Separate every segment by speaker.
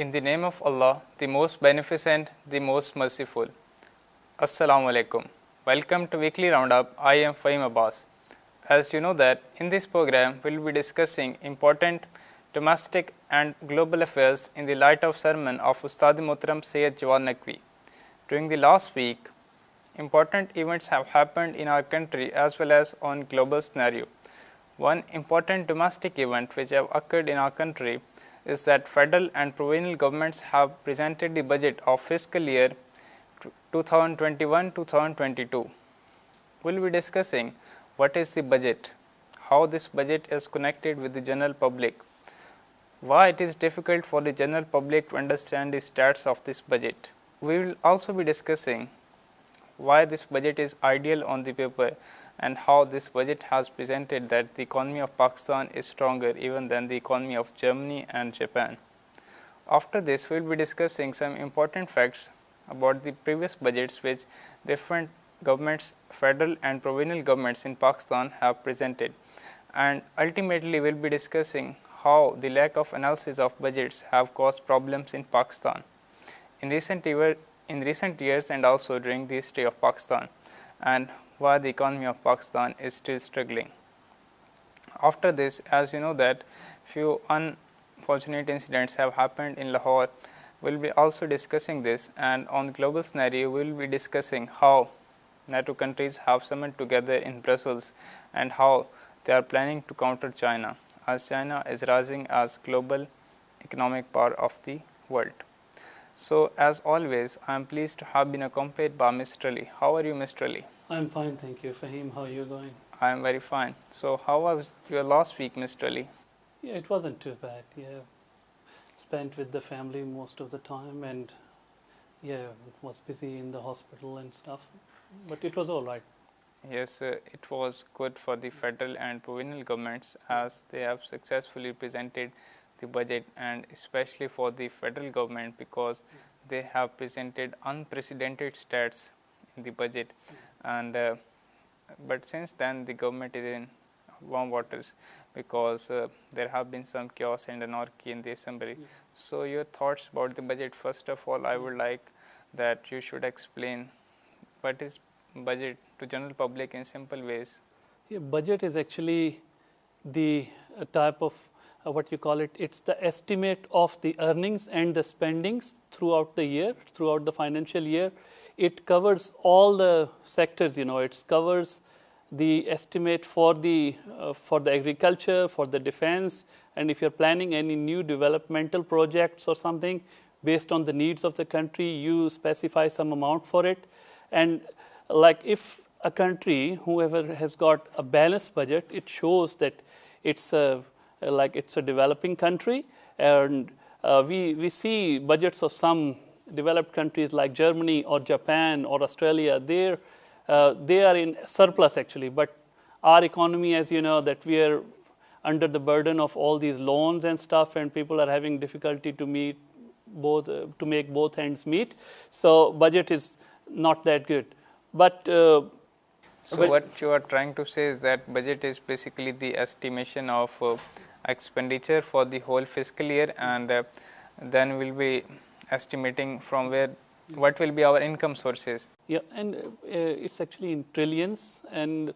Speaker 1: In the name of Allah, the most beneficent, the most merciful. Assalamu alaikum. Welcome to Weekly Roundup. I am Fahim Abbas. As you know that in this program we will be discussing important domestic and global affairs in the light of sermon of Ustad Muhtaram Sayyid Jawad Naqvi. During the last week, important events have happened in our country as well as on global scenario. One important domestic event which have occurred in our country is that federal and provincial governments have presented the budget of fiscal year 2021-2022. We will be discussing what is the budget, how this budget is connected with the general public, why it is difficult for the general public to understand the stats of this budget. We will also be discussing why this budget is ideal on the paper and how this budget has presented that the economy of Pakistan is stronger even than the economy of Germany and Japan. After this, we will be discussing some important facts about the previous budgets which different governments, federal and provincial governments in Pakistan have presented, and ultimately we will be discussing how the lack of analysis of budgets have caused problems in Pakistan in recent years and also during the history of Pakistan, and why the economy of Pakistan is still struggling. After this, as you know that few unfortunate incidents have happened in Lahore, we will be also discussing this, and on the global scenario we will be discussing how NATO countries have summoned together in Brussels and how they are planning to counter China, as China is rising as global economic power of the world. So, as always, I am pleased to have been accompanied by Mr. Ali. How are you, Mr. Ali?
Speaker 2: I am fine, thank you. Fahim, how are you going?
Speaker 1: I am very fine. So, how was your last week, Mr. Ali?
Speaker 2: Yeah, it wasn't too bad. Yeah, spent with the family most of the time, and yeah, was busy in the hospital and stuff. But it was all right.
Speaker 1: Yes, it was good for the federal and provincial governments as they have successfully presented the budget, and especially for the federal government because they have presented unprecedented stats in the budget, and but since then the government is in warm waters because there have been some chaos and anarchy in the assembly. So your thoughts about the budget? First of all, I would like that you should explain what is budget to general public in simple ways.
Speaker 2: Yeah, budget is actually the type of what you call it. It's the estimate of the earnings and the spendings throughout the year, throughout the financial year. It covers all the sectors. It covers the estimate for the agriculture, for the defense, and if you're planning any new developmental projects or something based on the needs of the country, you specify some amount for it. And like if a country, whoever has got a balanced budget, it shows that it's a developing country, and we see budgets of some developed countries like Germany or Japan or Australia. They are in surplus actually, but our economy, as you know, that we are under the burden of all these loans and stuff, and people are having difficulty to make both ends meet. So budget is not that good. But
Speaker 1: so what you are trying to say is that budget is basically the estimation of expenditure for the whole fiscal year, and then we'll be estimating from what will be our income sources.
Speaker 2: Yeah, and it's actually in trillions. And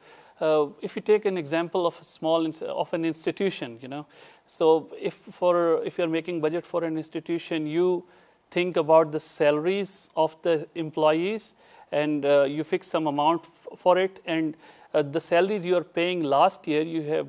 Speaker 2: if you take an example of an institution, so if you're making budget for an institution, you think about the salaries of the employees, and you fix some amount for it, and the salaries you are paying last year, you have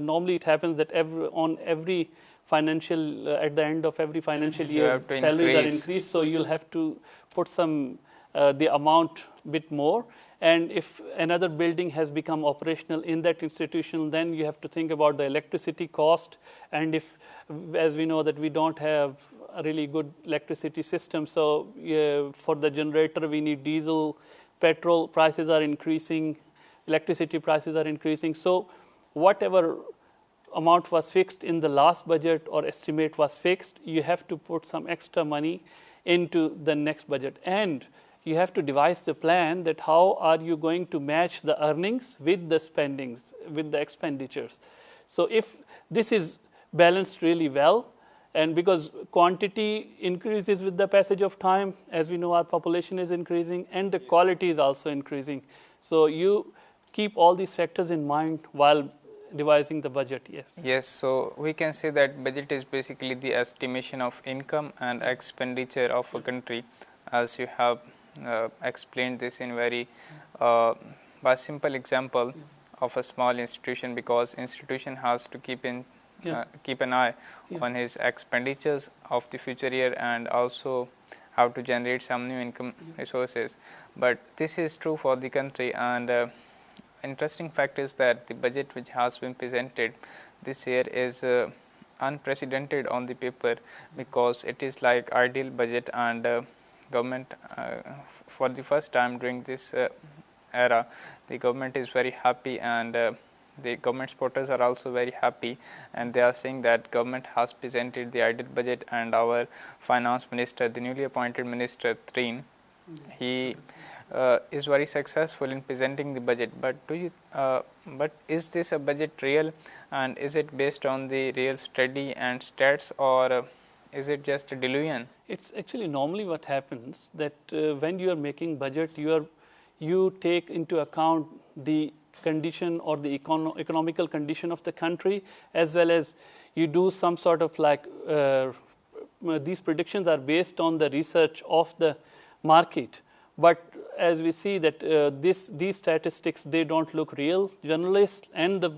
Speaker 2: normally it happens that every financial at the end of every financial year salaries are increased, so you'll have to put the amount bit more. And if another building has become operational in that institution, then you have to think about the electricity cost. And if, as we know, that we don't have a really good electricity system, so for the generator we need diesel, petrol prices are increasing, electricity prices are increasing. So whatever amount was fixed in the last budget or estimate was fixed, you have to put some extra money into the next budget. And you have to devise the plan that how are you going to match the earnings with the spendings, with the expenditures. So if this is balanced really well, And because quantity increases with the passage of time, as we know, our population is increasing and the quality is also increasing. So you keep all these factors in mind while devising the budget. Yes.
Speaker 1: Yes, so we can say that budget is basically the estimation of income and expenditure of a country, as you have explained this in very by simple example of a small institution, because institution has to keep an eye on his expenditures of the future year and also how to generate some new income resources. But this is true for the country, and interesting fact is that the budget which has been presented this year is unprecedented on the paper, because it is like ideal budget, and government for the first time during this era, the government is very happy, and the government supporters are also very happy, and they are saying that government has presented the ideal budget, and our finance minister, the newly appointed minister Treen, he is very successful in presenting the budget. But but is this a budget real, and is it based on the real study and stats, or is it just a delusion?
Speaker 2: It's actually normally what happens that when you are making budget, you take into account the condition or the economical condition of the country, as well as you do some sort of like these predictions are based on the research of the market. But as we see that these statistics, they don't look real. Journalists and the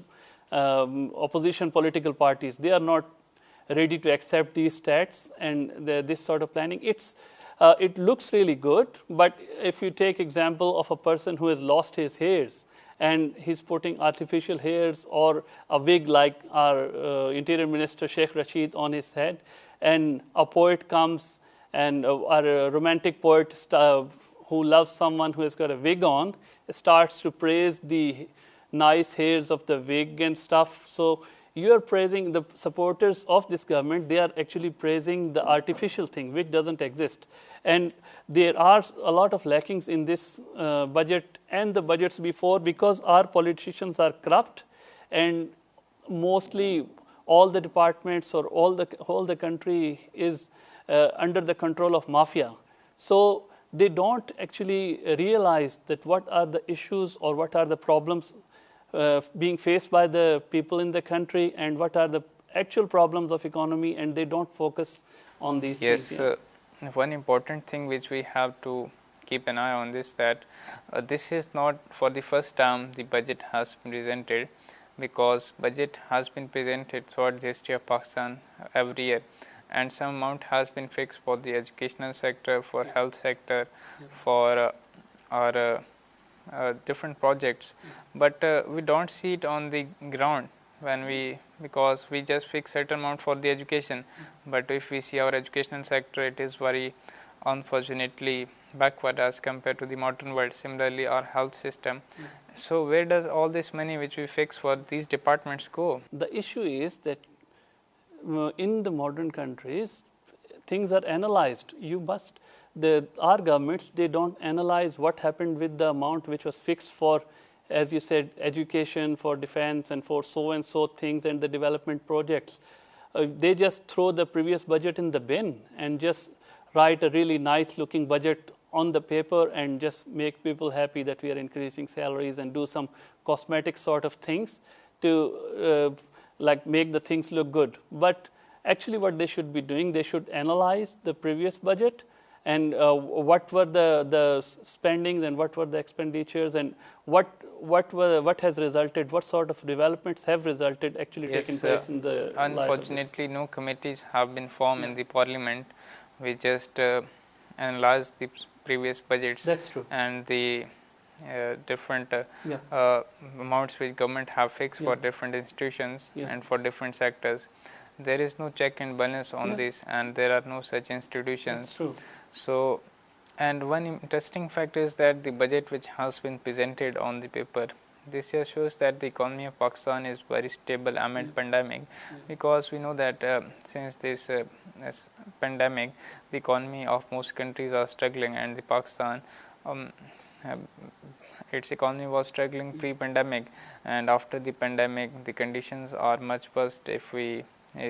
Speaker 2: opposition political parties, they are not ready to accept these stats and this sort of planning. It looks really good, but if you take example of a person who has lost his hairs and he's putting artificial hairs or a wig like our Interior Minister Sheikh Rashid on his head, and a poet comes and a romantic poet who loves someone who has got a wig on starts to praise the nice hairs of the wig and stuff. So you are praising the supporters of this government. They are actually praising the artificial thing which doesn't exist. And there are a lot of lackings in this budget and the budgets before, because our politicians are corrupt, and mostly all the departments or all the country is under the control of mafia. So they don't actually realize that what are the issues or what are the problems being faced by the people in the country, and what are the actual problems of economy, and they don't focus on these things.
Speaker 1: Yes, one important thing which we have to keep an eye on this, that this is not for the first time the budget has been presented, because budget has been presented throughout the history of Pakistan every year, and some amount has been fixed for the educational sector, for health sector, for our different projects, but we don't see it on the ground because we just fix certain amount for the education, but if we see our educational sector, it is very unfortunately backward as compared to the modern world. Similarly, our health system. So where does all this money which we fix for these departments go?
Speaker 2: The issue is that in the modern countries, things are analyzed. Our governments, they don't analyze what happened with the amount which was fixed for, as you said, education, for defense, and for so and so things and the development projects. They just throw the previous budget in the bin and just write a really nice looking budget on the paper and just make people happy that we are increasing salaries and do some cosmetic sort of things to like make the things look good. But actually what they should be doing, they should analyze the previous budget and what were the spendings and what were the expenditures, and what has resulted, what sort of developments have resulted actually taking place in the
Speaker 1: unfortunately no committees have been formed in the parliament. We just analyze the previous budgets.
Speaker 2: That's true.
Speaker 1: And the different amounts which government have fixed for different institutions and for different sectors. There is no check and balance on this, and there are no such institutions.
Speaker 2: That's true.
Speaker 1: So, and one interesting fact is that the budget which has been presented on the paper this year shows that the economy of Pakistan is very stable amid pandemic, because we know that since this pandemic, the economy of most countries are struggling, and the Pakistan its economy was struggling pre-pandemic, and after the pandemic the conditions are much worse if we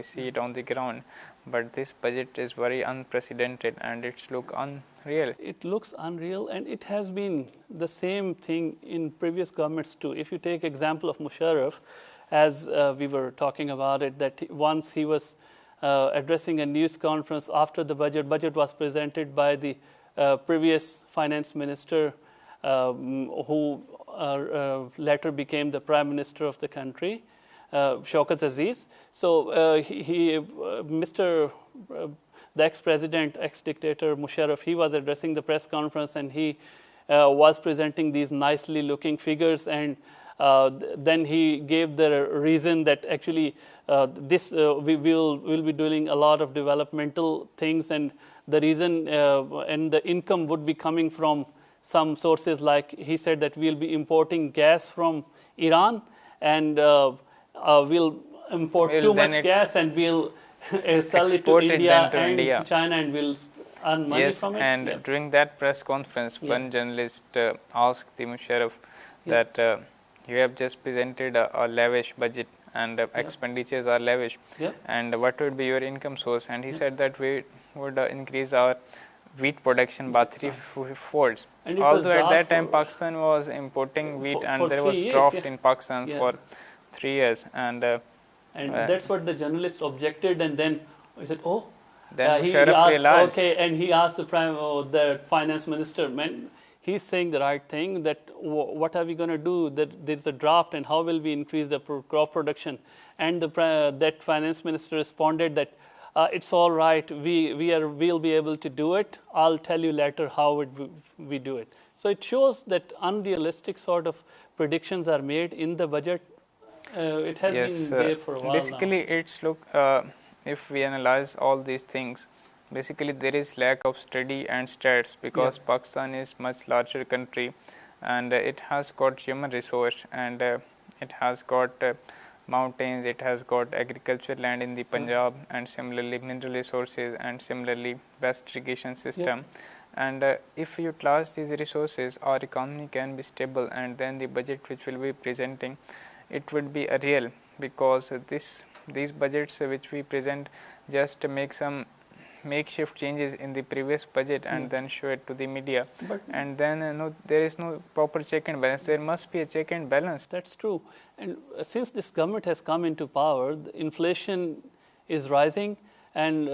Speaker 1: see it on the ground. but this budget is very unprecedented and it's look unreal.
Speaker 2: It looks unreal, and it has been the same thing in previous governments too. If you take example of Musharraf, as we were talking about it, that once he was addressing a news conference after the budget was presented by the previous finance minister, who later became the prime minister of the country, Shaukat Aziz. So the ex-president, ex-dictator Musharraf, he was addressing the press conference, and he was presenting these nicely looking figures, and then he gave the reason that actually we will be doing a lot of developmental things, and the reason and the income would be coming from some sources, like he said that we'll be importing gas from Iran, and we'll import too much gas, and we'll sell it to India and China, and we'll earn money from it.
Speaker 1: And during that press conference, one journalist asked the Musharraf that you have just presented a lavish budget, and expenditures are lavish, and what would be your income source? And he said that we would increase our wheat production by 3 folds. Although at that time Pakistan was importing wheat, and there was drought in Pakistan for 3 years, and
Speaker 2: that's what the journalist objected, and then he said, "Oh."
Speaker 1: Then he realized.
Speaker 2: Okay, and he asked the finance minister, "Man, he's saying the right thing. That what are we going to do? That there's a drought, and how will we increase the crop production?" And that finance minister responded that it's all right. We'll be able to do it. I'll tell you later how we do it. So it shows that unrealistic sort of predictions are made in the budget. It has been there for a while.
Speaker 1: Basically, it's if we analyze all these things, basically there is lack of study and stats, because Pakistan is much larger country, and it has got human resource, and it has got mountains, it has got agriculture land in the Punjab, and similarly mineral resources, and similarly best irrigation system. And if we utilize these resources, our economy can be stable, and then the budget which will be presenting, it would be a real, because these budgets which we present just make some makeshift changes in the previous budget and then show it to the media, and then there is no proper check and balance. There must be a check and balance.
Speaker 2: That's true. And since this government has come into power, the inflation is rising, and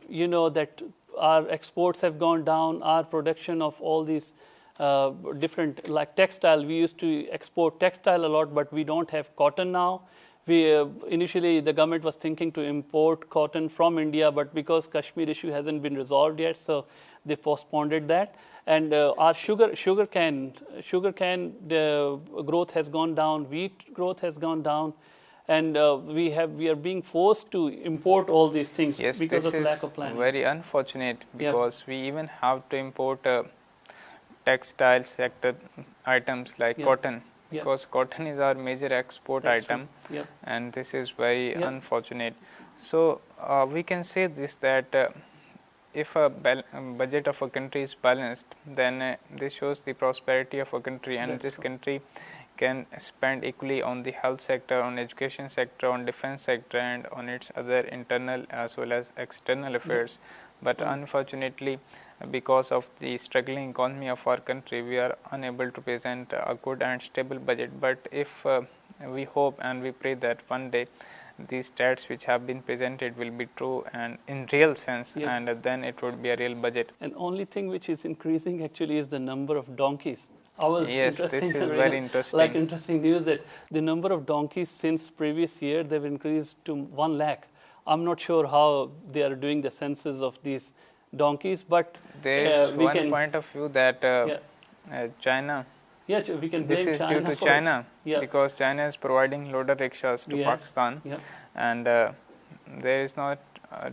Speaker 2: you know that our exports have gone down, our production of all these different, like textile, we used to export textile a lot, but we don't have cotton now. Initially the government was thinking to import cotton from India, but because Kashmir issue hasn't been resolved yet, so they postponed that. And our sugarcane growth has gone down, wheat growth has gone down, and we are being forced to import all these things because of lack of planning.
Speaker 1: Very unfortunate, because we even have to import textile sector items like cotton, because cotton is our major export item, and this is very unfortunate. So we can say this, that if a budget of a country is balanced, then this shows the prosperity of a country, and this country can spend equally on the health sector, on education sector, on defense sector, and on its other internal as well as external affairs. But unfortunately, because of the struggling economy of our country, we are unable to present a good and stable budget. But if we hope and we pray that one day these stats which have been presented will be true and in real sense, and then it would be a real budget.
Speaker 2: And only thing which is increasing actually is the number of donkeys.
Speaker 1: This is very interesting.
Speaker 2: Like interesting news that the number of donkeys since previous year, they've increased to 1 lakh. I'm not sure how they are doing the census of these donkeys, but
Speaker 1: there is one point of view that China.
Speaker 2: We can blame
Speaker 1: this is
Speaker 2: China
Speaker 1: due to China, because China is providing loader rickshaws to Pakistan, and there is not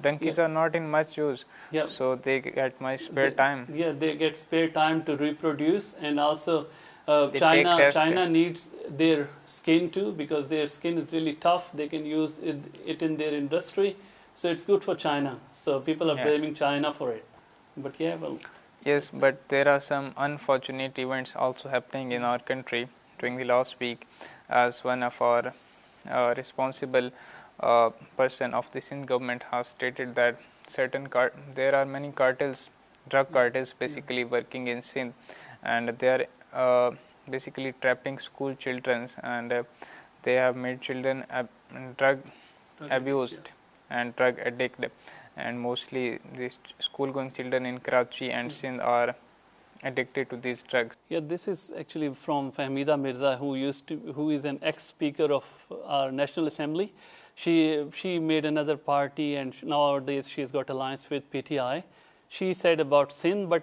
Speaker 1: donkeys are not in much use, so they get much spare time.
Speaker 2: They get spare time to reproduce, and also China needs their skin too, because their skin is really tough. They can use it in their industry, so it's good for China. So people are blaming China for it, but
Speaker 1: yes, but there are some unfortunate events also happening in our country during the last week, as one of our responsible person of the Sindh government has stated that there are many cartels, drug cartels basically working in Sindh, and they are basically trapping school children, and they have made children drug abused and drug addicted, and mostly these school going children in Karachi and Sindh are addicted to these drugs.
Speaker 2: Yeah, this is actually from Fahmida Mirza, who is an ex-speaker of our National Assembly. She made another party, and nowadays she's got alliance with PTI. She said about Sindh, but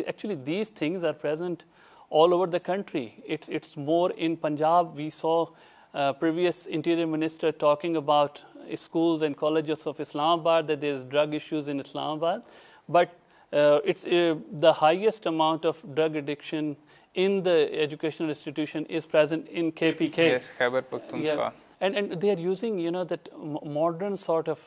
Speaker 2: actually these things are present all over the country. It's more in Punjab. We saw previous Interior Minister talking about schools and colleges of Islamabad, that there's drug issues in Islamabad, but it's the highest amount of drug addiction in the educational institution is present in KPK.
Speaker 1: Yes, Khyber Pakhtunkhwa.
Speaker 2: Yeah. And they are using, that modern sort of,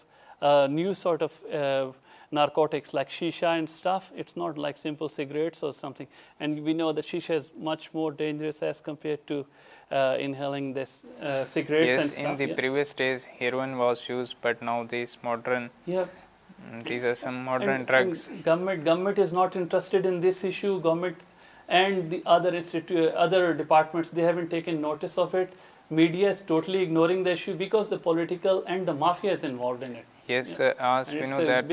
Speaker 2: new sort of narcotics like shisha and stuff. It's not like simple cigarettes or something. And we know that shisha is much more dangerous as compared to inhaling this cigarettes and stuff.
Speaker 1: Yes, in the previous days, heroin was used, but now these modern, these are some modern drugs.
Speaker 2: And government is not interested in this issue. Government and the other departments, they haven't taken notice of it. Media is totally ignoring the issue because the political and the mafia is involved in it.
Speaker 1: Yes, as we know that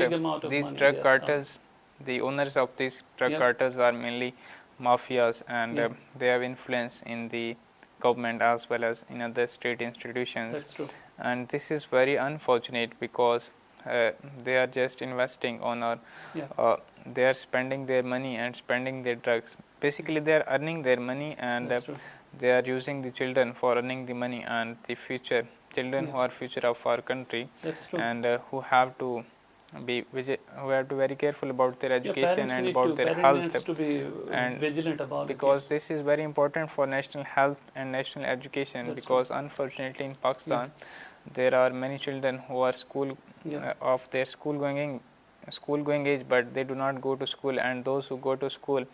Speaker 1: these drug cartels, the owners of these drug cartels are mainly mafias, and they have influence in the government as well as in other state institutions.
Speaker 2: That's true.
Speaker 1: And this is very unfortunate because they are just investing on our, they are spending their money and spending their drugs. Basically, they are earning their money, and they are using the children for earning the money and the future children who are future of our country.
Speaker 2: That's true.
Speaker 1: And who have to be very careful about their education and about their health.
Speaker 2: Parents to be vigilant about
Speaker 1: because this is very important for national health and national education.
Speaker 2: That's
Speaker 1: because unfortunately in Pakistan there are many children who are of their school going age, but they do not go to school, and those who go to school,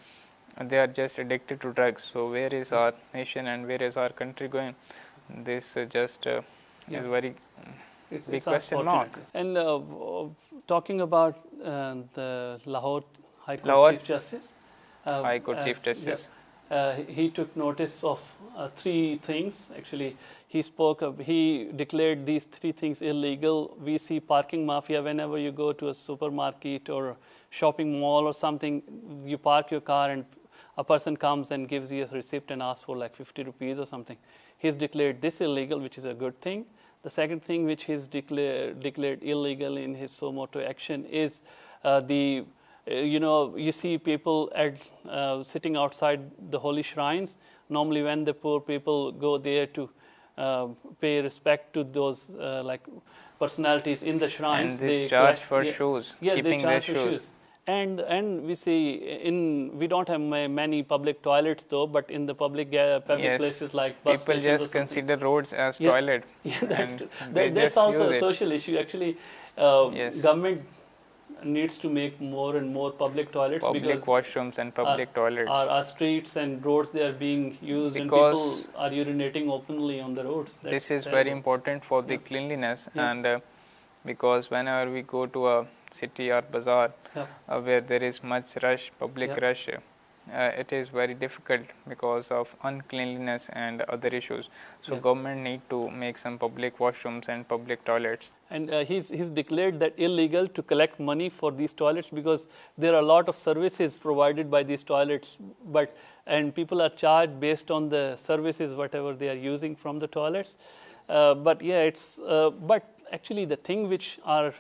Speaker 1: they are just addicted to drugs. So where is our nation and where is our country going? This just is very big question mark.
Speaker 2: And talking about the Lahore High Court Chief Justice,
Speaker 1: High Court Chief Justice,
Speaker 2: he took notice of 3 things. Actually, he declared these 3 things illegal. We see parking mafia whenever you go to a supermarket or shopping mall or something. You park your car and a person comes and gives you a receipt and asks for like 50 rupees or something. He's declared this illegal, which is a good thing. The second thing which he's declared illegal in his suo motu action is you see people sitting outside the holy shrines. Normally when the poor people go there to pay respect to those personalities in the shrines,
Speaker 1: and they charge for shoes, keeping their shoes.
Speaker 2: And we see we don't have many public toilets though, but in the public places like bus
Speaker 1: people just consider roads as toilet.
Speaker 2: That's also a social issue. Actually, government needs to make more and more public toilets,
Speaker 1: public washrooms and public toilets.
Speaker 2: Our streets and roads, they are being used, and people are urinating openly on the roads.
Speaker 1: This is very important for the cleanliness, and because whenever we go to a city or bazaar where there is much rush, public rush, it is very difficult because of uncleanliness and other issues. So government need to make some public washrooms and public toilets.
Speaker 2: And he's declared that illegal to collect money for these toilets because there are a lot of services provided by these toilets, and people are charged based on the services whatever they are using from the toilets. But actually the thing which our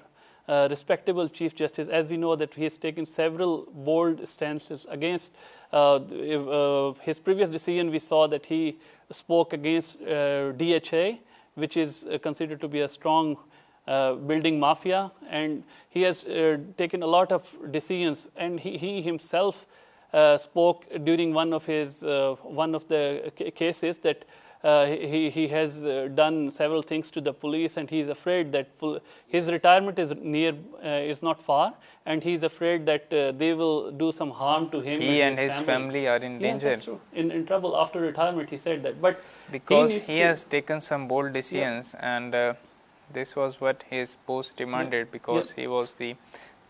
Speaker 2: respectable Chief Justice, as we know that he has taken several bold stances against his previous decision. We saw that he spoke against DHA, which is considered to be a strong building mafia, and he has taken a lot of decisions, and he himself spoke during one of the cases that he has done several things to the police, and he is afraid that his retirement is not far, and he is afraid that they will do some harm to him.
Speaker 1: He and his family are in danger.
Speaker 2: That's true. In trouble after retirement, he said that. But
Speaker 1: because he has taken some bold decisions, and this was what his post demanded, because he was the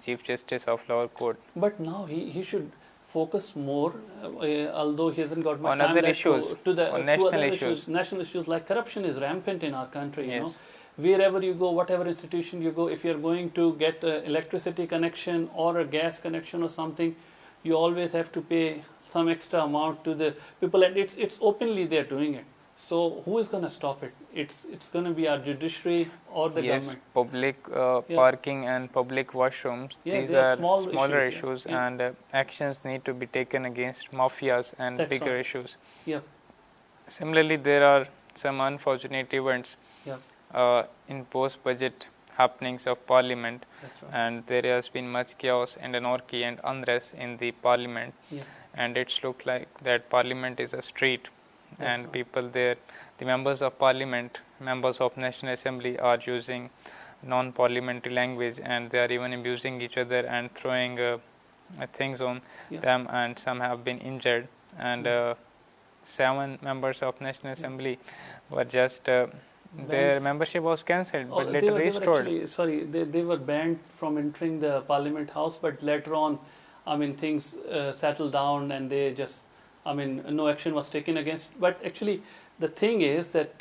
Speaker 1: Chief Justice of Lahore Court.
Speaker 2: But now he should focus more, although he hasn't got much
Speaker 1: On
Speaker 2: time
Speaker 1: other
Speaker 2: left,
Speaker 1: issues,
Speaker 2: to
Speaker 1: national
Speaker 2: other
Speaker 1: issues.
Speaker 2: national issues like corruption is rampant in our country. You know,
Speaker 1: Yes.
Speaker 2: wherever you go, whatever institution you go, if you're going to get an electricity connection or a gas connection or something, you always have to pay some extra amount to the people, and it's openly they're doing it. So who is going to stop it? It's going to be our judiciary or the
Speaker 1: Yes,
Speaker 2: government.
Speaker 1: public parking and public washrooms.
Speaker 2: Yeah,
Speaker 1: these
Speaker 2: they are
Speaker 1: are smaller
Speaker 2: issues,
Speaker 1: issues,
Speaker 2: yeah.
Speaker 1: and actions need to be taken against mafias and
Speaker 2: That's
Speaker 1: bigger
Speaker 2: right.
Speaker 1: issues.
Speaker 2: Yeah,
Speaker 1: Similarly, there are some unfortunate events
Speaker 2: yeah,
Speaker 1: in post-budget happenings of Parliament,
Speaker 2: that's right.
Speaker 1: and there has been much chaos and anarchy and unrest in the Parliament,
Speaker 2: Yeah,
Speaker 1: and it's looked like that Parliament is a street,
Speaker 2: that's
Speaker 1: and
Speaker 2: right.
Speaker 1: people there, the members of Parliament, members of National Assembly, are using non-parliamentary language, and they are even abusing each other and throwing things on
Speaker 2: Yeah.
Speaker 1: them, and some have been injured, and 7 members of National Assembly were just their membership was cancelled, but later
Speaker 2: they were
Speaker 1: restored.
Speaker 2: actually, sorry, they were banned from entering the Parliament House, but later on, I mean, things settled down, and they just, I mean, no action was taken against. But actually, the thing is that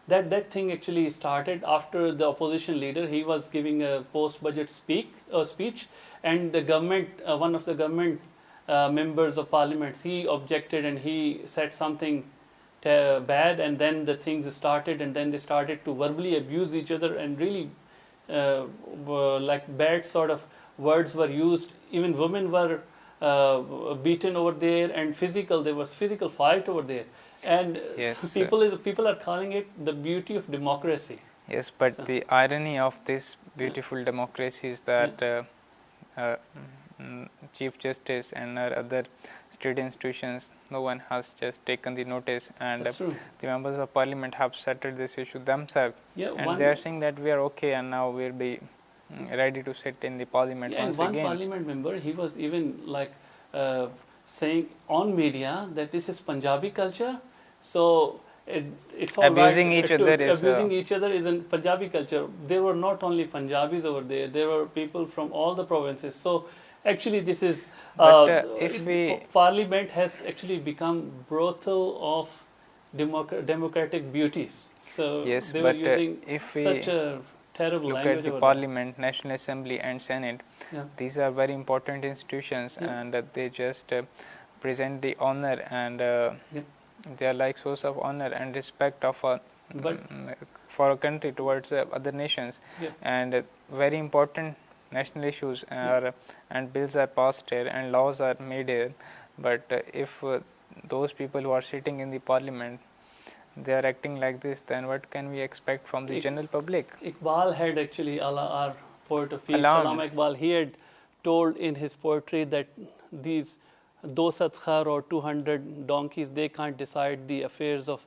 Speaker 2: that thing actually started after the opposition leader, he was giving a post-budget speech, and the government, one of the government members of Parliament, he objected and he said something bad, and then the things started, and then they started to verbally abuse each other, and really were like bad sort of words were used. Even women were beaten over there, and there was physical fight over there, and
Speaker 1: Yes,
Speaker 2: people are calling it the beauty of democracy.
Speaker 1: yes, but
Speaker 2: So-
Speaker 1: the irony of this beautiful democracy is that Chief Justice and other state institutions, no one has just taken the notice, and
Speaker 2: That's true.
Speaker 1: the members of Parliament have settled this issue themselves,
Speaker 2: Yeah,
Speaker 1: and they are saying that we are okay, and now we'll be ready to sit in the Parliament
Speaker 2: Yeah, and
Speaker 1: once
Speaker 2: one
Speaker 1: again.
Speaker 2: Parliament member, he was even like saying on media that this is Punjabi culture, so it's all
Speaker 1: Abusing
Speaker 2: right.
Speaker 1: each other is,
Speaker 2: abusing each other is in Punjabi culture. There were not only Punjabis over there; there were people from all the provinces. So actually, this is
Speaker 1: But, if we-
Speaker 2: Parliament has actually become brothel of democratic beauties. So
Speaker 1: Yes,
Speaker 2: they were
Speaker 1: but
Speaker 2: using
Speaker 1: if we
Speaker 2: such a terrible
Speaker 1: look
Speaker 2: language
Speaker 1: at the
Speaker 2: over
Speaker 1: Parliament, National Assembly, and Senate,
Speaker 2: there.
Speaker 1: these are very important institutions,
Speaker 2: Yeah.
Speaker 1: and they just present the honor, and
Speaker 2: Yeah.
Speaker 1: they are like source of honor and respect of
Speaker 2: But
Speaker 1: for a country towards other nations,
Speaker 2: Yeah.
Speaker 1: and very important national issues are, and bills are passed here and laws are made here, but if those people who are sitting in the Parliament, they are acting like this, then what can we expect from the general public?
Speaker 2: Iqbal had actually, our poet of peace,
Speaker 1: Alarmed.
Speaker 2: Allama Iqbal, he had told in his poetry that these 200 khar or 200 donkeys, they can't decide the affairs of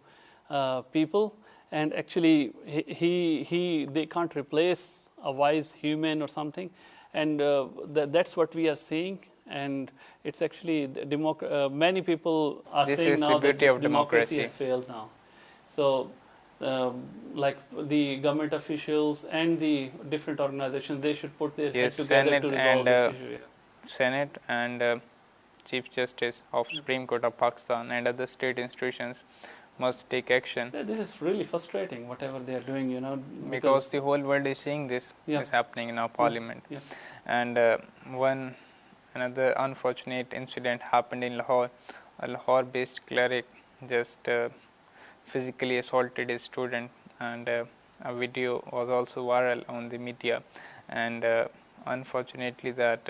Speaker 2: people, and actually they can't replace a wise human or something, and that's what we are seeing. And it's actually many people are
Speaker 1: This
Speaker 2: saying
Speaker 1: is the
Speaker 2: now that
Speaker 1: beauty
Speaker 2: this
Speaker 1: of
Speaker 2: democracy
Speaker 1: democracy.
Speaker 2: has failed now. So like the government officials and the different organizations, they should put their
Speaker 1: Yes,
Speaker 2: head together
Speaker 1: Senate
Speaker 2: to resolve
Speaker 1: and
Speaker 2: this issue.
Speaker 1: Senate and Chief Justice of Supreme Court of Pakistan and other state institutions must take action,
Speaker 2: Yeah, this is really frustrating, whatever they are doing,
Speaker 1: because the whole world is seeing this
Speaker 2: Yeah.
Speaker 1: is happening in our Parliament.
Speaker 2: Yeah.
Speaker 1: And another unfortunate incident happened in Lahore. A Lahore-based cleric just physically assaulted a student, and a video was also viral on the media. And unfortunately, that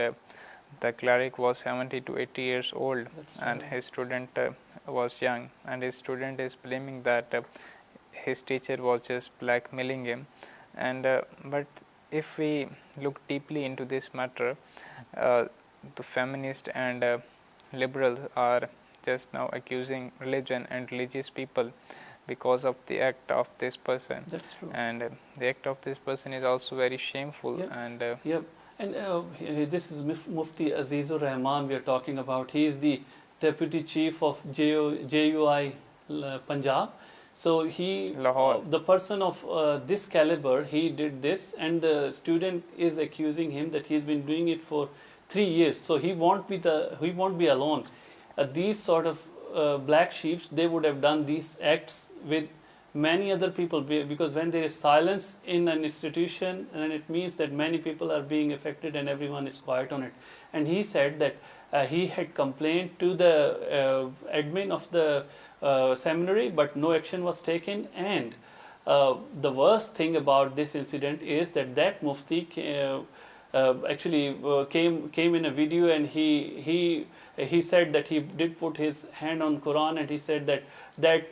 Speaker 1: the cleric was 70 to 80 years old,
Speaker 2: That's
Speaker 1: and his student was young, and his student is blaming that his teacher was just blackmailing him. And but if we look deeply into this matter, the feminists and liberals are just now accusing religion and religious people because of the act of this person.
Speaker 2: That's true.
Speaker 1: And the act of this person is also very shameful.
Speaker 2: Yep.
Speaker 1: And
Speaker 2: Yep. And this is Mufti Azizur Rahman we are talking about. He is the deputy chief of JUI Punjab. So
Speaker 1: Lahore.
Speaker 2: the person of this caliber, he did this, and the student is accusing him that he's been doing it for 3 years. So he won't be alone. These sort of black sheeps, they would have done these acts with many other people, because when there is silence in an institution, then it means that many people are being affected and everyone is quiet on it. And he said that he had complained to the admin of the seminary, but no action was taken. And the worst thing about this incident is that Mufti actually came in a video, and he said that he did put his hand on Quran, and he said that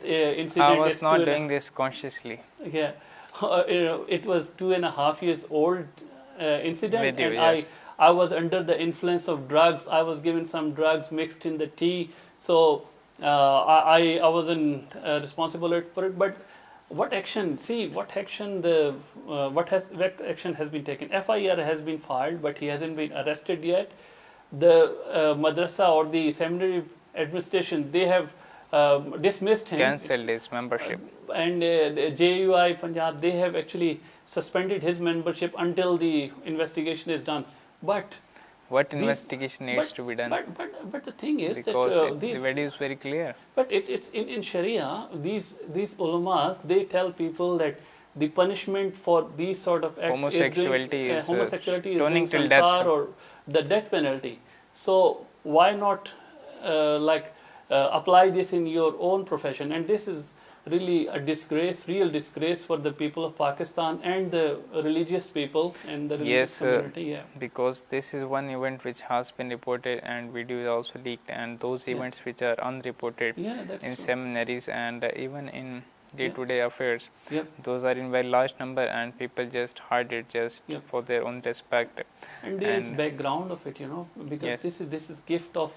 Speaker 2: incident
Speaker 1: I was
Speaker 2: is
Speaker 1: not doing this consciously.
Speaker 2: yeah, it was 2.5 years old incident,
Speaker 1: Video,
Speaker 2: and
Speaker 1: yes.
Speaker 2: I was under the influence of drugs. I was given some drugs mixed in the tea, so I wasn't responsible for it. But what action? See, what action what action has been taken? FIR has been filed, but he hasn't been arrested yet. The madrasa or the seminary administration, they have dismissed him.
Speaker 1: Cancelled his membership.
Speaker 2: And the JUI Punjab, they have actually suspended his membership until the investigation is done. But
Speaker 1: what investigation needs to be done?
Speaker 2: But the thing is
Speaker 1: because
Speaker 2: that
Speaker 1: the video is very clear.
Speaker 2: But it's in Sharia, these ulamas, they tell people that the punishment for these sort of acts
Speaker 1: homosexuality
Speaker 2: is
Speaker 1: stoning till death,
Speaker 2: or the death penalty. So why not apply this in your own profession? And this is really a disgrace, real disgrace for the people of Pakistan and the religious people and the religious community. Yeah.
Speaker 1: Because this is one event which has been reported and video is also leaked, and those events which are unreported in seminaries and even in day-to-day affairs, those are in very large number, and people just hide it just for their own respect.
Speaker 2: And there is background of it, because this is gift of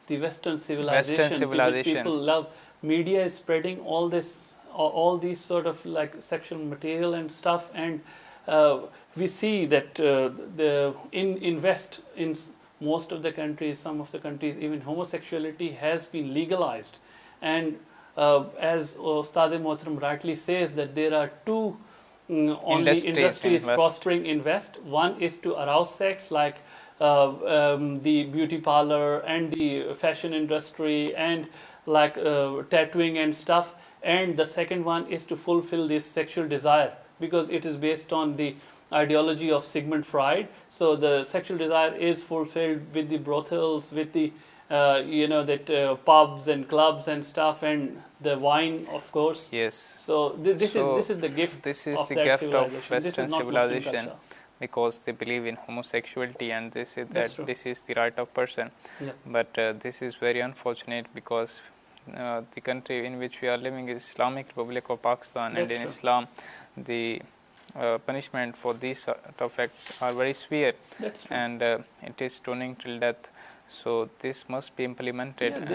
Speaker 2: the Western civilization. People love. Media is spreading all these sort of like sexual material and stuff, and we see that in West, in most of the countries, some of the countries, even homosexuality has been legalized. And as Ustad Mohtaram rightly says, that there are two only industries prospering in West. One is to arouse sex, like the beauty parlor and the fashion industry and like tattooing and stuff. And the second one is to fulfill this sexual desire, because it is based on the ideology of Sigmund Freud. So the sexual desire is fulfilled with the brothels, with the pubs and clubs and stuff, and the wine, of course.
Speaker 1: Yes.
Speaker 2: So this is the gift.
Speaker 1: This is
Speaker 2: of
Speaker 1: the
Speaker 2: that
Speaker 1: gift of Western
Speaker 2: civilization,
Speaker 1: because they believe in homosexuality, and they say that this is the right of person.
Speaker 2: Yeah.
Speaker 1: But this is very unfortunate, because the country in which we are living is Islamic Republic of Pakistan, and in Islam, the punishment for these sort of acts are very severe, and it is stoning till death. So this must be implemented.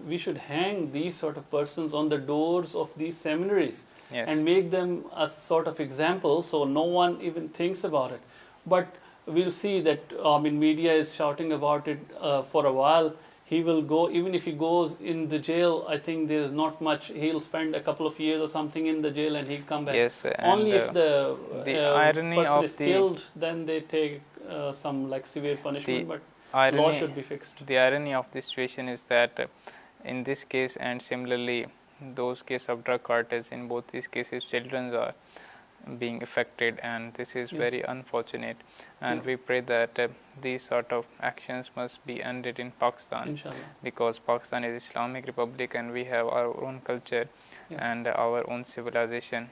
Speaker 2: We should hang these sort of persons on the doors of these seminaries and make them a sort of example, so no one even thinks about it. But we'll see that media is shouting about it for a while. He will go, even if he goes in the jail, I think there is not much. He'll spend a couple of years or something in the jail, and he'll come back.
Speaker 1: Yes,
Speaker 2: only if the
Speaker 1: irony
Speaker 2: person
Speaker 1: of
Speaker 2: is killed, then they take some like severe punishment. But law should be fixed.
Speaker 1: The irony of this situation is that in this case, and similarly those cases of drug cartels, in both these cases children are being affected, and this is very unfortunate, and we pray that these sort of actions must be ended in Pakistan.
Speaker 2: Inshallah.
Speaker 1: Because Pakistan is Islamic Republic, and we have our own culture and our own civilization,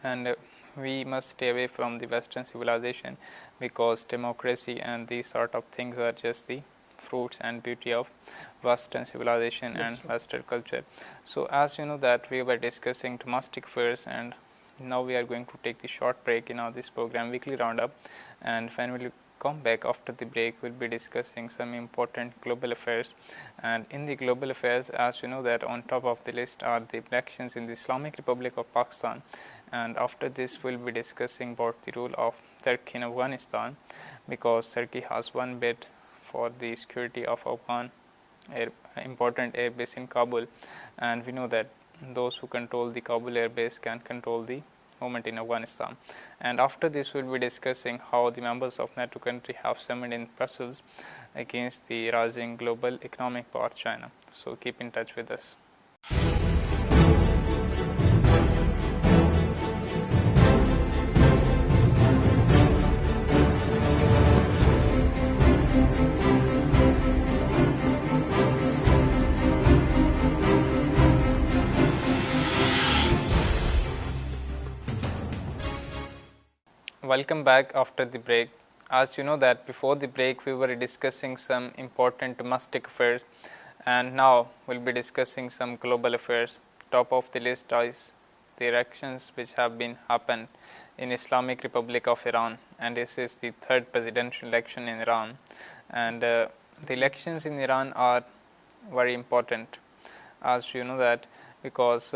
Speaker 1: and we must stay away from the Western civilization, because democracy and these sort of things are just the fruits and beauty of Western civilization and Western culture. So as you know that we were discussing domestic affairs, and now we are going to take the short break in this program, weekly roundup, and when we come back after the break, we'll be discussing some important global affairs. And in the global affairs, as you know that on top of the list are the elections in the Islamic Republic of Pakistan, and after this we'll be discussing about the role of Turkey in Afghanistan, because Turkey has one bid for the security of Afghan important airbase in Kabul, and we know that those who control the Kabul airbase can control the movement in Afghanistan. And after this, we will be discussing how the members of NATO country have summoned in Brussels against the rising global economic power China. So keep in touch with us. Welcome back after the break. As you know that before the break we were discussing some important domestic affairs, and now we'll be discussing some global affairs. Top of the list is the elections which have been happened in Islamic Republic of Iran, and this is the third presidential election in Iran. And the elections in Iran are very important, as you know that, because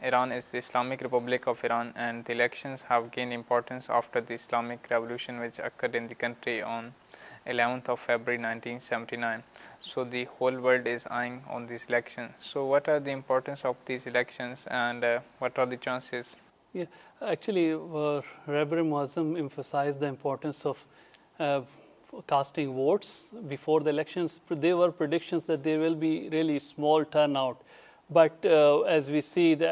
Speaker 1: Iran is the Islamic Republic of Iran, and the elections have gained importance after the Islamic Revolution which occurred in the country on 11th of February 1979. So the whole world is eyeing on these elections. So what are the importance of these elections, and what are the chances?
Speaker 2: Yeah, actually, Rabbi Muazzam emphasized the importance of casting votes before the elections. There were predictions that there will be really small turnout. But as we see, the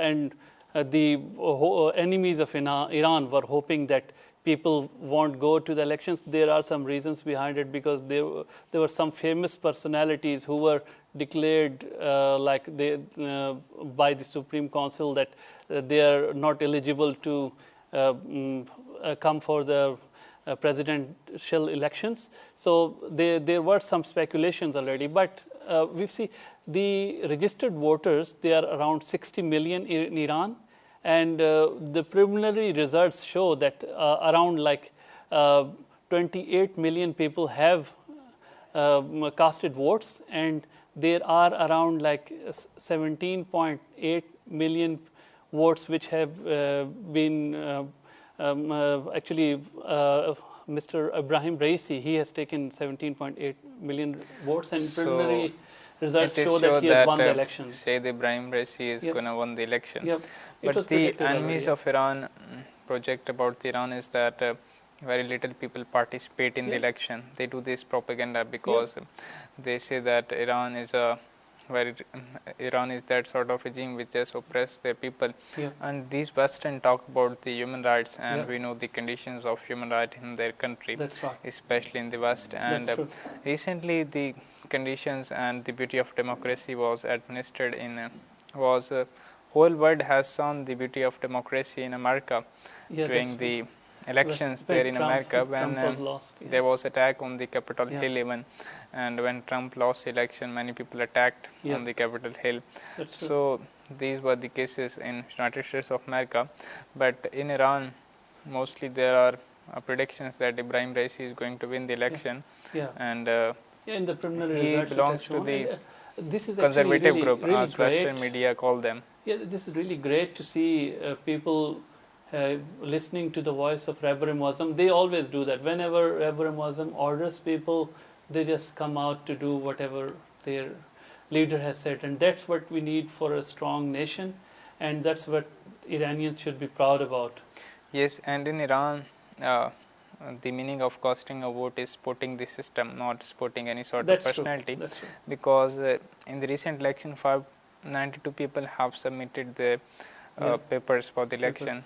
Speaker 2: enemies of Iran were hoping that people won't go to the elections. There are some reasons behind it, because there were some famous personalities who were declared by the Supreme Council that they are not eligible to come for the presidential elections. So there were some speculations already, but we see the registered voters, they are around 60 million in Iran, and the preliminary results show that around 28 million people have casted votes, and there are around 17.8 million votes which have been actually Mr. Ibrahim Raisi, he has taken 17.8 million votes, and preliminary results show that he has won the election.
Speaker 1: Say the Ibrahim Raisi is going to win the election.
Speaker 2: Yep.
Speaker 1: But the enemies of Iran project about Iran is that very little people participate in the election. They do this propaganda because they say that Iran is that sort of regime which just oppress their people. And these Western talk about the human rights, and we know the conditions of human rights in their country, especially in the West. And recently the conditions and the beauty of democracy was administered in whole world has seen the beauty of democracy in America during the elections there in America, when there was attack on the Capitol Hill even, and when Trump lost the election, many people attacked on the Capitol Hill. So these were the cases in United States of America. But in Iran, mostly there are predictions that Ibrahim Raisi is going to win the election, and
Speaker 2: in the preliminary
Speaker 1: he belongs to the conservative group, really as Western media call them.
Speaker 2: Yeah, this is really great to see people listening to the voice of Rabbi Muazzam. They always do that. Whenever Rabbi Muazzam orders people, they just come out to do whatever their leader has said. And that's what we need for a strong nation, and that's what Iranians should be proud about.
Speaker 1: Yes, and in Iran, the meaning of casting a vote is supporting the system, not supporting any sort of personality.
Speaker 2: That's true.
Speaker 1: Because in the recent election, 592 people have submitted their papers for the election,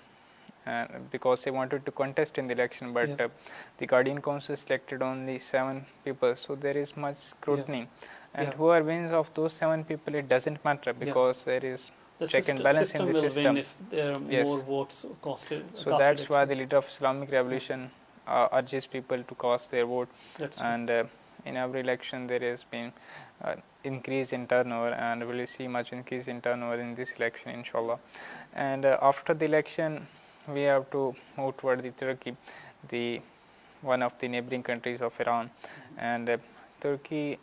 Speaker 1: because they wanted to contest in the election, but the Guardian Council selected only 7 people, so there is much scrutiny. And whoever wins of those 7 people, it doesn't matter, because there is check and balance in the system.
Speaker 2: Will win if there are more votes casted.
Speaker 1: So that's why the leader of Islamic Revolution urges people to cast their vote. And in every election there has been increase in turnover, and we will see much increase in turnover in this election, inshallah. And after the election, we have to move toward the Turkey, one of the neighboring countries of Iran. And Turkey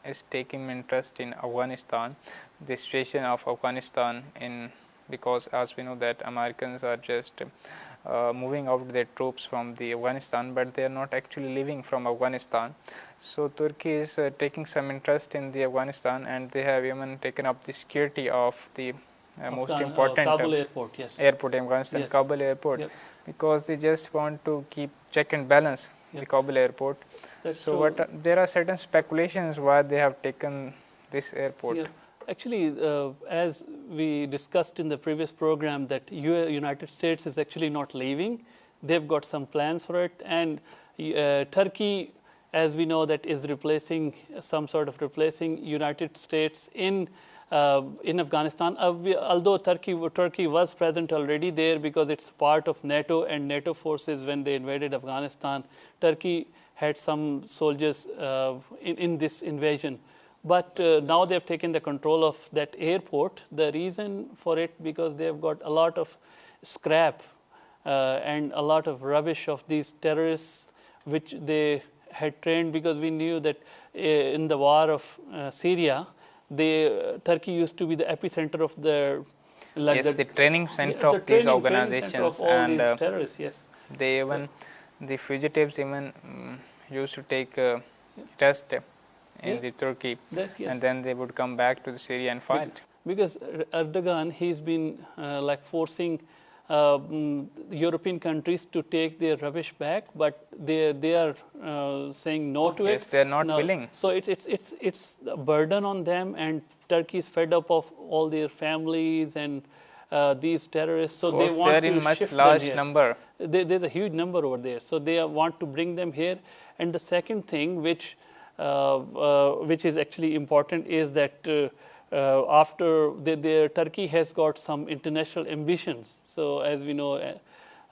Speaker 1: is taking interest in Afghanistan. The situation of Afghanistan in because as we know that Americans are just moving out their troops from the Afghanistan, but they are not actually leaving from Afghanistan. So Turkey is taking some interest in the Afghanistan, and they have even taken up the security of the most important
Speaker 2: Kabul airport, yes.
Speaker 1: airport in Afghanistan,
Speaker 2: Yes.
Speaker 1: Kabul airport,
Speaker 2: Yep.
Speaker 1: because they just want to keep check and balance the
Speaker 2: Yep.
Speaker 1: Kabul airport.
Speaker 2: That's
Speaker 1: So
Speaker 2: true.
Speaker 1: there are certain speculations why they have taken this airport.
Speaker 2: Yeah. Actually, as we discussed in the previous program, that United States is actually not leaving. They've got some plans for it, and Turkey, as we know, that is replacing replacing United States in Afghanistan. Although Turkey was present already there because it's part of NATO, and NATO forces, when they invaded Afghanistan, Turkey had some soldiers in this invasion. But now they've taken the control of that airport. The reason for it, because they've got a lot of scrap and a lot of rubbish of these terrorists, which they had trained, because we knew that in the war of Syria, Turkey used to be the epicenter of the
Speaker 1: training center of these organizations,
Speaker 2: of all
Speaker 1: and
Speaker 2: these terrorists. Yes,
Speaker 1: they even the fugitives even used to take a test in the Turkey, and then they would come back to the Syria and fight.
Speaker 2: Because Erdogan, he's been forcing European countries to take their rubbish back, but they are saying no to it.
Speaker 1: Yes, they are not willing.
Speaker 2: So it's a burden on them, and Turkey is fed up of all their families and these terrorists. So they want to
Speaker 1: in much
Speaker 2: shift
Speaker 1: large
Speaker 2: them here.
Speaker 1: number.
Speaker 2: There's a huge number over there, so they want to bring them here. And the second thing, which is actually important, is that after Turkey has got some international ambitions. So as we know,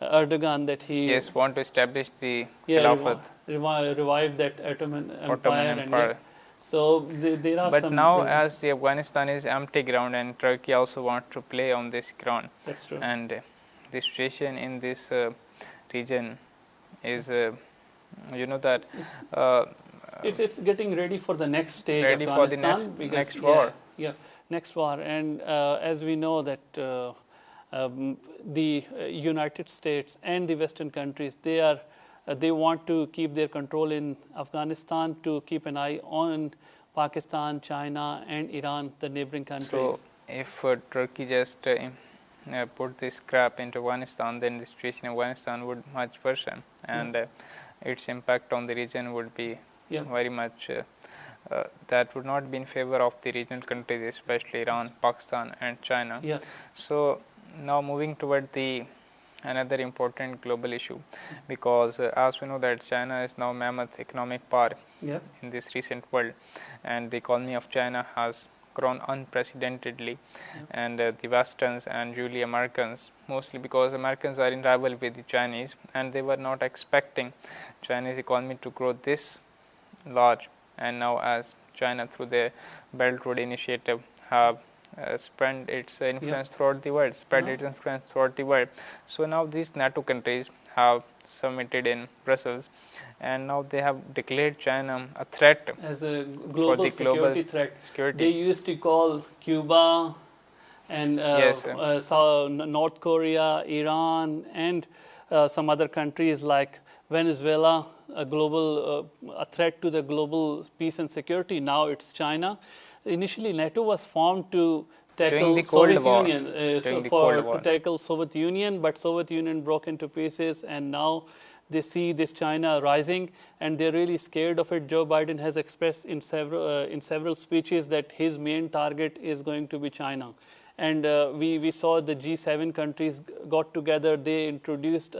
Speaker 2: Erdogan, that he
Speaker 1: want to establish the Khilafat,
Speaker 2: revive that Ottoman Empire. And so there are
Speaker 1: but
Speaker 2: some. But
Speaker 1: now, as the Afghanistan is empty ground, and Turkey also wants to play on this ground.
Speaker 2: That's true.
Speaker 1: And the situation in this region is, that.
Speaker 2: It's getting ready for the next stage.
Speaker 1: Ready for the next war.
Speaker 2: Yeah, next war. And as we know that the United States and the Western countries, they want to keep their control in Afghanistan, to keep an eye on Pakistan, China, and Iran, the neighboring countries.
Speaker 1: So if Turkey just put this crap into Afghanistan, then the situation in Afghanistan would much worsen, and its impact on the region would be very much, that would not be in favor of the regional countries, especially Iran, Pakistan, and China.
Speaker 2: Yeah.
Speaker 1: So now moving toward another important global issue, because as we know that China is now mammoth economic power in this recent world, and the economy of China has grown unprecedentedly, and the Westerns and usually Americans, mostly because Americans are in rival with the Chinese, and they were not expecting Chinese economy to grow this large. And now, as China through the Belt Road Initiative have spread its influence throughout the world, so now these NATO countries have summited in Brussels, and now they have declared China a threat
Speaker 2: as a global security threat.
Speaker 1: Security.
Speaker 2: They used to call Cuba and North Korea, Iran, and some other countries like Venezuela a threat to the global peace and security. Now it's China. Initially, NATO was formed to tackle the Soviet Union, to tackle Soviet Union, but Soviet Union broke into pieces, and now they see this China rising, and they're really scared of it. Joe Biden has expressed in several speeches that his main target is going to be China. And we saw the G7 countries got together. They introduced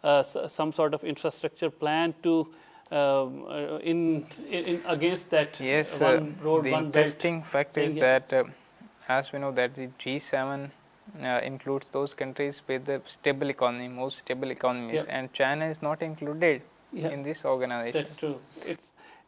Speaker 2: some sort of infrastructure plan to against that.
Speaker 1: Yes,
Speaker 2: one road,
Speaker 1: the
Speaker 2: one
Speaker 1: interesting
Speaker 2: belt
Speaker 1: fact is that as we know that the G7 includes those countries with the stable economy, most stable economies, and China is not included in this organization.
Speaker 2: That's true.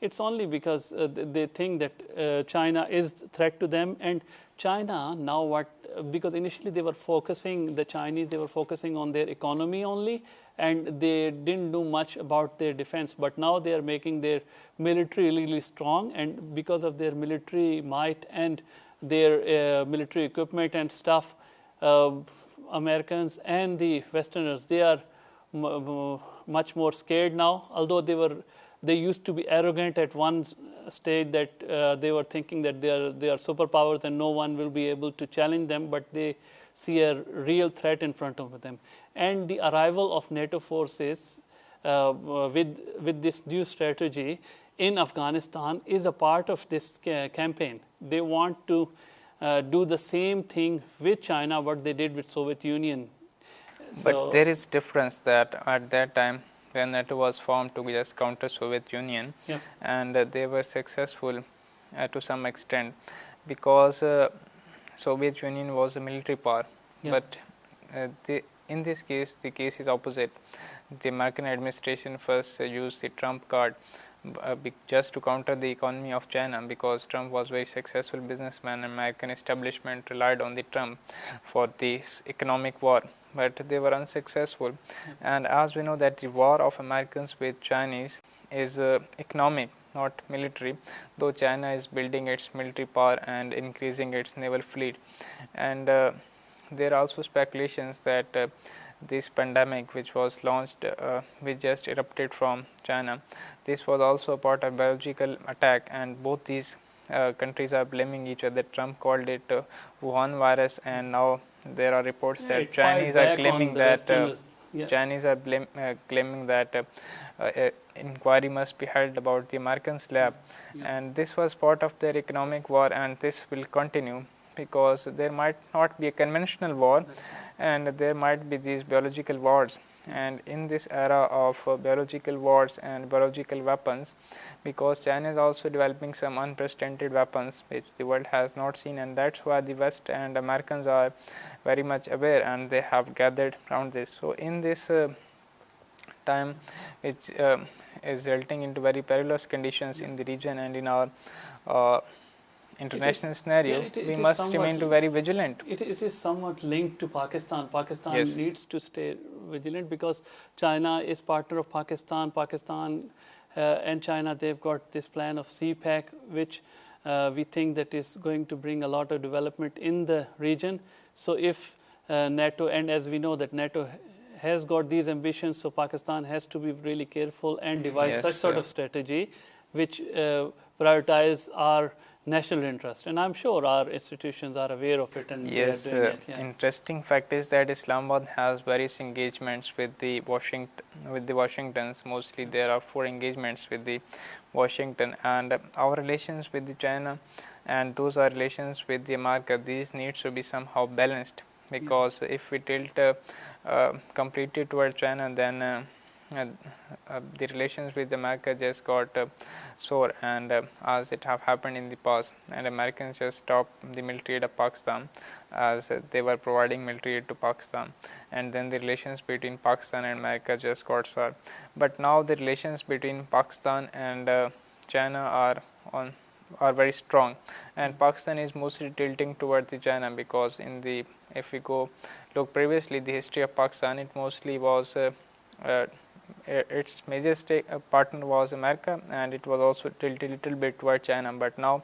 Speaker 2: It's only because they think that China is threat to them, and China now because initially the Chinese were focusing on their economy only, and they didn't do much about their defense, but now they are making their military really strong, and because of their military might and their military equipment and stuff, Americans and the Westerners, they are much more scared now. Although they used to be arrogant at one stage, that they were thinking that they are superpowers and no one will be able to challenge them, but they see a real threat in front of them. And the arrival of NATO forces with this new strategy in Afghanistan is a part of this campaign. They want to do the same thing with China what they did with Soviet Union.
Speaker 1: But there is difference that at that time when NATO was formed to just counter Soviet Union,
Speaker 2: yeah.
Speaker 1: and they were successful to some extent because Soviet Union was a military power.
Speaker 2: Yeah.
Speaker 1: But in this case, the case is opposite. The American administration first used the Trump card just to counter the economy of China, because Trump was very successful businessman. American establishment relied on the Trump for this economic war, but they were unsuccessful. And as we know that the war of Americans with Chinese is economic, not military, though China is building its military power and increasing its naval fleet. And there are also speculations that this pandemic which was launched, which just erupted from China, this was also a part of biological attack, and both these countries are blaming each other. Trump called it Wuhan virus, and now there are reports that Chinese are claiming that Chinese are claiming that inquiry must be held about the Americans lab, and this was part of their economic war, and this will continue because there might not be a conventional war, and there might be these biological wars. And in this era of biological wars and biological weapons, because China is also developing some unprecedented weapons which the world has not seen, and that's why the West and Americans are very much aware and they have gathered around this. So in this time which is resulting into very perilous conditions in the region and in our international scenario, we must remain very vigilant.
Speaker 2: It is somewhat linked to Pakistan. Pakistan
Speaker 1: Yes.
Speaker 2: needs to stay vigilant because China is partner of Pakistan. Pakistan and China, they've got this plan of CPEC, which we think that is going to bring a lot of development in the region. So if NATO, and as we know that NATO has got these ambitions, so Pakistan has to be really careful and devise such sort of strategy which prioritize our national interest, and I'm sure our institutions are aware of it. And
Speaker 1: yes,
Speaker 2: they are doing it. Yeah.
Speaker 1: Interesting fact is that Islamabad has various engagements with the Washingtons. Mostly there are 4 engagements with the Washington, and our relations with the China and those are relations with the America. These needs to be somehow balanced, because if we tilt completely toward China, then the relations with America just got sore, and as it have happened in the past, and Americans just stopped the military aid of Pakistan as they were providing military aid to Pakistan, and then the relations between Pakistan and America just got sour. But now the relations between Pakistan and China are very strong, and Pakistan is mostly tilting toward the China, because if we go look previously the history of Pakistan, it mostly was its major partner was America, and it was also tilted a little bit toward China. But now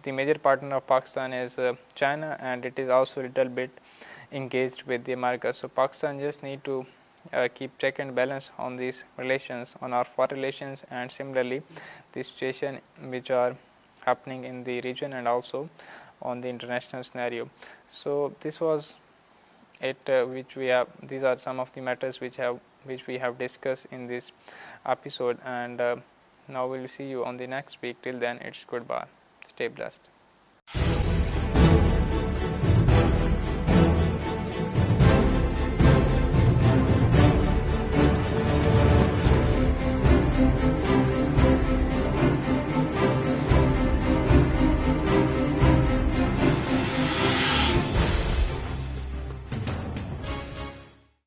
Speaker 1: the major partner of Pakistan is China, and it is also a little bit engaged with the America. So Pakistan just need to keep check and balance on these relations, on our foreign relations, and similarly the situation which are happening in the region and also on the international scenario. So this was it, which we have. These are some of the matters which we have discussed in this episode, and now we will see you on the next week. Till then, it's goodbye. Stay blessed.